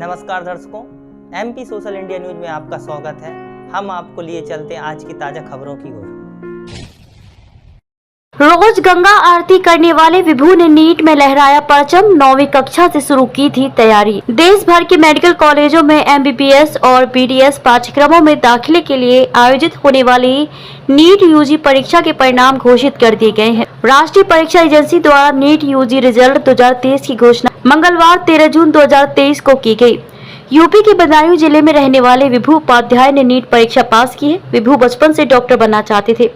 नमस्कार दर्शकों, MP social India news में आपका स्वागत है। हम आपको लिए चलते हैं आज की ताजा खबरों की ओर। रोज गंगा आरती करने वाले विभू ने नीट में लहराया परचम। 9वीं कक्षा से शुरू की थी तैयारी। देश भर के मेडिकल कॉलेजों में एमबीबीएस और बीडीएस पाठ्यक्रमों में दाखिले के लिए आयोजित होने वाली नीट यूजी परीक्षा के परिणाम घोषित कर दिए गए हैं। राष्ट्रीय परीक्षा एजेंसी द्वारा नीट यूजी रिजल्ट 2023 की घोषणा मंगलवार 13 जून 2023 को की गई। यूपी के बदायूं जिले में रहने वाले विभू उपाध्याय ने नीट परीक्षा पास की है। विभू बचपन से डॉक्टर बनना चाहते थे।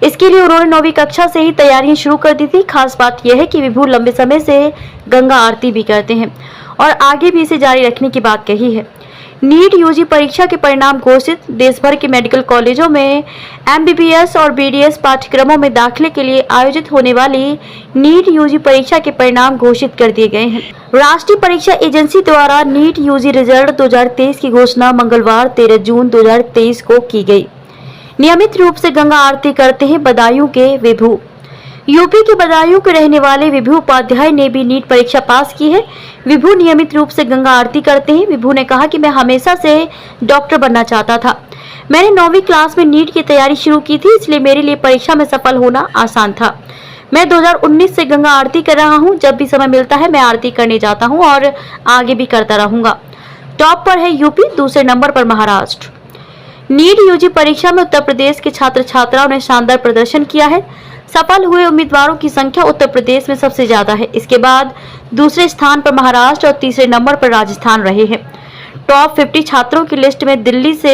इसके लिए उन्होंने 9वीं कक्षा से ही तैयारियां शुरू कर दी थी। खास बात यह है कि विभू लंबे समय से गंगा आरती भी करते हैं और आगे भी इसे जारी रखने की बात कही है। नीट यूजी परीक्षा के परिणाम घोषित। देश भर के मेडिकल कॉलेजों में एमबीबीएस और बीडीएस पाठ्यक्रमों में दाखिले के लिए आयोजित होने वाली नीट यूजी परीक्षा के परिणाम घोषित कर दिए गए हैं। राष्ट्रीय परीक्षा एजेंसी द्वारा नीट यूजी रिजल्ट 2023 की घोषणा मंगलवार 13 जून 2023 को की गई। नियमित रूप से गंगा आरती करते हैं बदायूं के विभू। यूपी के बदायूं के रहने वाले विभू उपाध्याय ने भी नीट परीक्षा पास की है। विभू नियमित रूप से गंगा आरती करते हैं। विभू ने कहा कि मैं हमेशा से डॉक्टर बनना चाहता था। मैंने 9वीं क्लास में नीट की तैयारी शुरू की थी, इसलिए मेरे लिए परीक्षा में सफल होना आसान था। मैं 2019 से गंगा आरती कर रहा हूँ। जब भी समय मिलता है मैं आरती करने जाता हूँ और आगे भी करता रहूंगा। टॉप पर है यूपी, दूसरे नंबर पर महाराष्ट्र। नीट यूजी परीक्षा में उत्तर प्रदेश के छात्र छात्राओं ने शानदार प्रदर्शन किया है। सफल हुए उम्मीदवारों की संख्या उत्तर प्रदेश में सबसे ज्यादा है। इसके बाद दूसरे स्थान पर महाराष्ट्र और तीसरे नंबर पर राजस्थान रहे हैं। टॉप 50 छात्रों की लिस्ट में दिल्ली से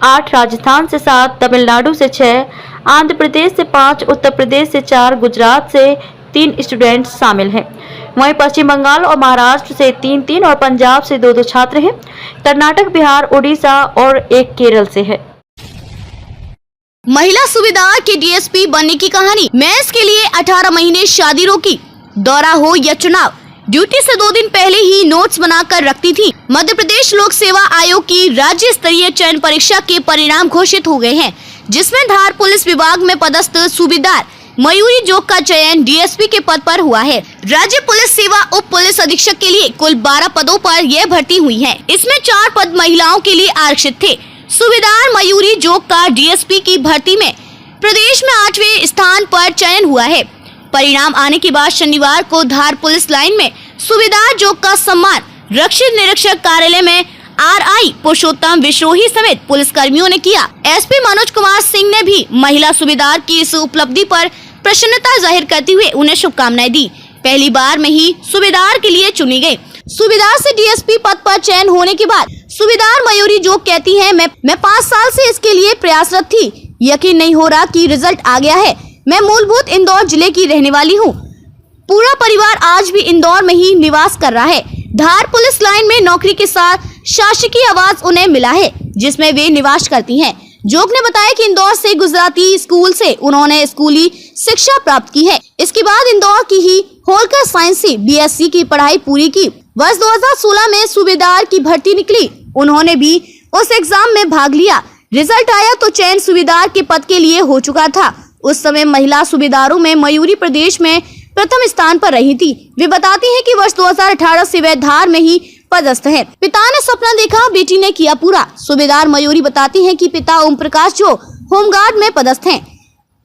8, राजस्थान से 7, तमिलनाडु से 6, आंध्र प्रदेश से 5, उत्तर प्रदेश से 4, गुजरात से 3 स्टूडेंट्स शामिल हैं। वहीं पश्चिम बंगाल और महाराष्ट्र से 3-3 और पंजाब से 2-2 छात्र हैं। कर्नाटक, बिहार, उड़ीसा और एक केरल से है। महिला सूबेदार के डीएसपी बनने की कहानी। मेंस के लिए 18 महीने शादी रोकी, दौरा हो या चुनाव, ड्यूटी से 2 दिन पहले ही नोट्स बनाकर रखती थी। मध्य प्रदेश लोक सेवा आयोग की राज्य स्तरीय चयन परीक्षा के परिणाम घोषित हो गए हैं, जिसमें धार पुलिस विभाग में पदस्थ सूबेदार मयूरी जोग का चयन डीएसपी के पद पर हुआ है। राज्य पुलिस सेवा उप पुलिस अधीक्षक के लिए कुल 12 पदों पर यह भर्ती हुई है। इसमें 4 पद महिलाओं के लिए आरक्षित थे। सूबेदार मयूरी जोग का डीएसपी की भर्ती में प्रदेश में 8वें स्थान पर चयन हुआ है। परिणाम आने के बाद शनिवार को धार पुलिस लाइन में सूबेदार जोग का सम्मान रक्षित निरीक्षक कार्यालय में आरआई पुरुषोत्तम विश्रोही समेत पुलिस कर्मियों ने किया। एसपी मनोज कुमार सिंह ने भी महिला सूबेदार की इस उपलब्धि पर प्रसन्नता जाहिर करते हुए उन्हें शुभकामनाएं दी। पहली बार में ही सूबेदार के लिए चुनी गई। सूबेदार से डीएसपी पद पर चयन होने के बाद सूबेदार मयूरी जोग कहती हैं, मैं 5 साल से इसके लिए प्रयासरत थी। यकीन नहीं हो रहा कि रिजल्ट आ गया है। मैं मूलभूत इंदौर जिले की रहने वाली हूँ। पूरा परिवार आज भी इंदौर में ही निवास कर रहा है। धार पुलिस लाइन में नौकरी के साथ शासकीय आवास उन्हें मिला है, जिसमें वे निवास करती हैं। जोग ने बताया कि इंदौर से गुजराती स्कूल से उन्होंने स्कूली शिक्षा प्राप्त की है। इसके बाद इंदौर की ही होलकर साइंस से बीएससी की पढ़ाई पूरी की। वर्ष 2016 में सूबेदार की भर्ती निकली। उन्होंने भी उस एग्जाम में भाग लिया। रिजल्ट आया तो चयन सूबेदार के पद के लिए हो चुका था। उस समय महिला सूबेदारों में मयूरी प्रदेश में प्रथम स्थान पर रही थी। वे बताती हैं कि वर्ष 2018 से वे धार में ही पदस्थ है। पिता ने सपना देखा, बेटी ने किया पूरा। सूबेदार मयूरी बताती हैं कि पिता ओम प्रकाश जो होमगार्ड में पदस्थ हैं।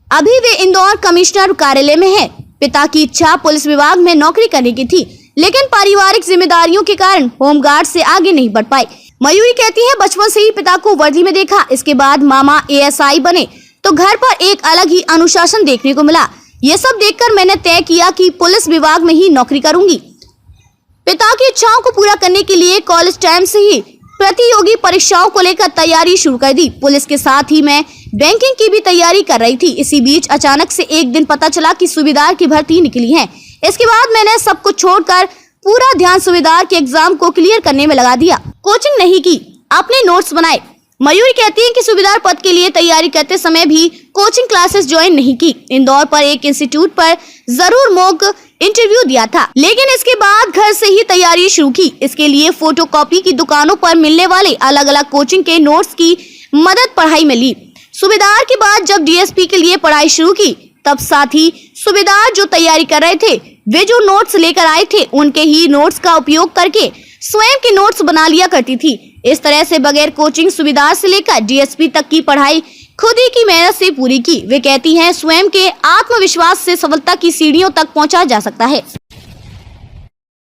अभी वे इंदौर कमिश्नर कार्यालय में हैं। पिता की इच्छा पुलिस विभाग में नौकरी करने की थी, लेकिन पारिवारिक जिम्मेदारियों के कारण होमगार्ड से आगे नहीं बढ़ पाए। मयूरी कहती है, बचपन से ही पिता को वर्दी में देखा। इसके बाद मामा एएसआई बने तो घर पर एक अलग ही अनुशासन देखने को मिला। ये सब देखकर मैंने तय किया कि पुलिस विभाग में ही नौकरी करूंगी। पिता की इच्छाओं को पूरा करने के लिए कॉलेज टाइम से ही प्रतियोगी परीक्षाओं को लेकर तैयारी शुरू कर दी। पुलिस के साथ ही मैं बैंकिंग की भी तैयारी कर रही थी। इसी बीच अचानक से एक दिन पता चला कि सूबेदार की भर्ती निकली है। इसके बाद मैंने सब कुछ छोड़कर पूरा ध्यान सूबेदार के एग्जाम को क्लियर करने में लगा दिया। कोचिंग नहीं की, अपने नोट्स बनाए। मयूरी कहती हैं कि सूबेदार पद के लिए तैयारी करते समय भी कोचिंग क्लासेस ज्वाइन नहीं की। इंदौर पर एक इंस्टीट्यूट पर जरूर मॉक इंटरव्यू दिया था, लेकिन इसके बाद घर से ही तैयारी शुरू की। इसके लिए फोटोकॉपी की दुकानों पर मिलने वाले अलग अलग कोचिंग के नोट्स की मदद पढ़ाई में ली। सूबेदार के बाद जब डीएसपी के लिए पढ़ाई शुरू की, तब साथ ही सूबेदार जो तैयारी कर रहे थे वे जो नोट्स लेकर आए थे उनके ही नोट्स का उपयोग करके स्वयं के नोट्स बना लिया करती थी। इस तरह से बगैर कोचिंग सुविधा से लेकर डीएसपी तक की पढ़ाई खुद ही की मेहनत से पूरी की। वे कहती हैं स्वयं के आत्मविश्वास से सफलता की सीढ़ियों तक पहुंचा जा सकता है।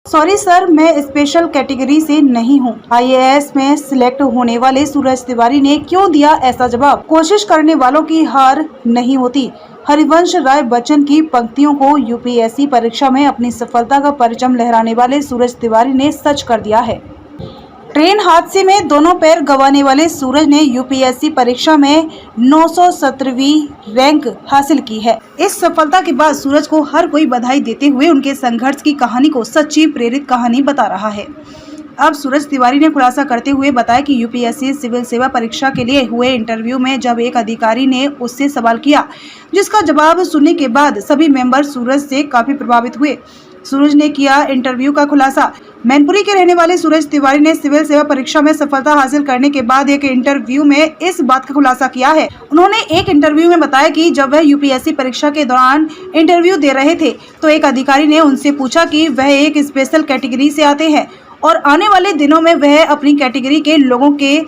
सॉरी सर, मैं स्पेशल कैटेगरी से नहीं हूँ। आईएएस में सिलेक्ट होने वाले सूरज तिवारी ने क्यों दिया ऐसा जवाब? कोशिश करने वालों की हार नहीं होती। हरिवंश राय बच्चन की पंक्तियों को यूपीएससी परीक्षा में अपनी सफलता का परचम लहराने वाले सूरज तिवारी ने सच कर दिया है। ट्रेन हादसे में दोनों पैर गंवाने वाले सूरज ने यूपीएससी परीक्षा में 917वीं रैंक हासिल की है। इस सफलता के बाद सूरज को हर कोई बधाई देते हुए उनके संघर्ष की कहानी को सच्ची प्रेरित कहानी बता रहा है। अब सूरज तिवारी ने खुलासा करते हुए बताया कि यूपीएससी सिविल सेवा परीक्षा के लिए हुए इंटरव्यू में जब एक अधिकारी ने उससे सवाल किया, जिसका जवाब सुनने के बाद सभी मेंबर सूरज से काफी प्रभावित हुए। सूरज ने किया इंटरव्यू का खुलासा। मैनपुरी के रहने वाले सूरज तिवारी ने सिविल सेवा परीक्षा में सफलता हासिल करने के बाद एक इंटरव्यू में इस बात का खुलासा किया है। उन्होंने एक इंटरव्यू में बताया कि जब वह यूपीएससी परीक्षा के दौरान इंटरव्यू दे रहे थे तो एक अधिकारी ने उनसे पूछा कि वह एक स्पेशल कैटेगरी से आते हैं और आने वाले दिनों में वह अपनी कैटेगरी के लोगों के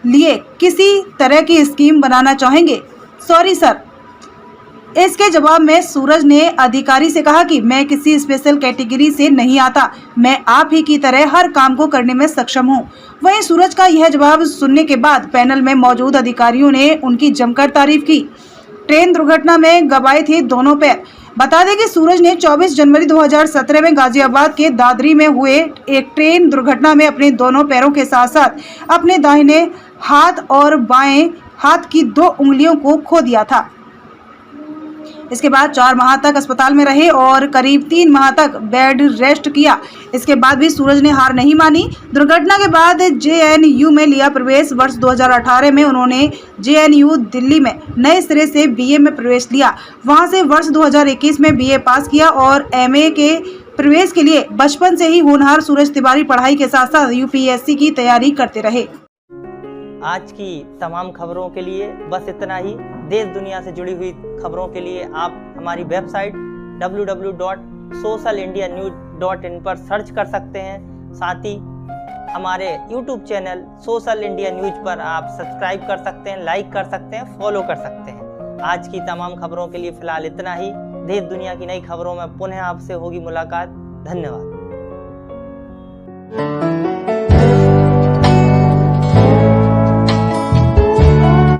लिए किसी तरह की स्कीम बनाना चाहेंगे। Sorry sir. इसके जवाब में सूरज ने अधिकारी से कहा कि मैं किसी स्पेशल कैटेगरी से नहीं आता, मैं आप ही की तरह हर काम को करने में सक्षम हूं। वहीं सूरज का यह जवाब सुनने के बाद पैनल में मौजूद अधिकारियों ने उनकी जमकर तारीफ की। ट्रेन दुर्घटना में गंवाए थे दोनों पैर। बता दें कि सूरज ने 24 जनवरी 2017 में गाजियाबाद के दादरी में हुए एक ट्रेन दुर्घटना में अपने दोनों पैरों के साथ साथ अपने दाहिने हाथ और बाएं हाथ की 2 उंगलियों को खो दिया था। इसके बाद 4 माह तक अस्पताल में रहे और करीब 3 माह तक बेड रेस्ट किया। इसके बाद भी सूरज ने हार नहीं मानी। दुर्घटना के बाद जेएनयू में लिया प्रवेश। वर्ष 2018 में उन्होंने जेएनयू दिल्ली में नए सिरे से बीए में प्रवेश लिया। वहां से वर्ष 2021 में बीए पास किया और एमए के प्रवेश के लिए बचपन से ही होनहार सूरज तिवारी पढ़ाई के साथ साथ यूपीएससी की तैयारी करते रहे। आज की तमाम खबरों के लिए बस इतना ही। देश दुनिया से जुड़ी हुई खबरों के लिए आप हमारी वेबसाइट www.socialindianews.in पर सर्च कर सकते हैं। साथ ही हमारे YouTube channel social India news पर आप सब्सक्राइब कर सकते हैं, लाइक कर सकते हैं, फॉलो कर सकते हैं। आज की तमाम खबरों के लिए फिलहाल इतना ही। देश दुनिया की नई खबरों में पुनः आपसे होगी मुलाकात। धन्यवाद।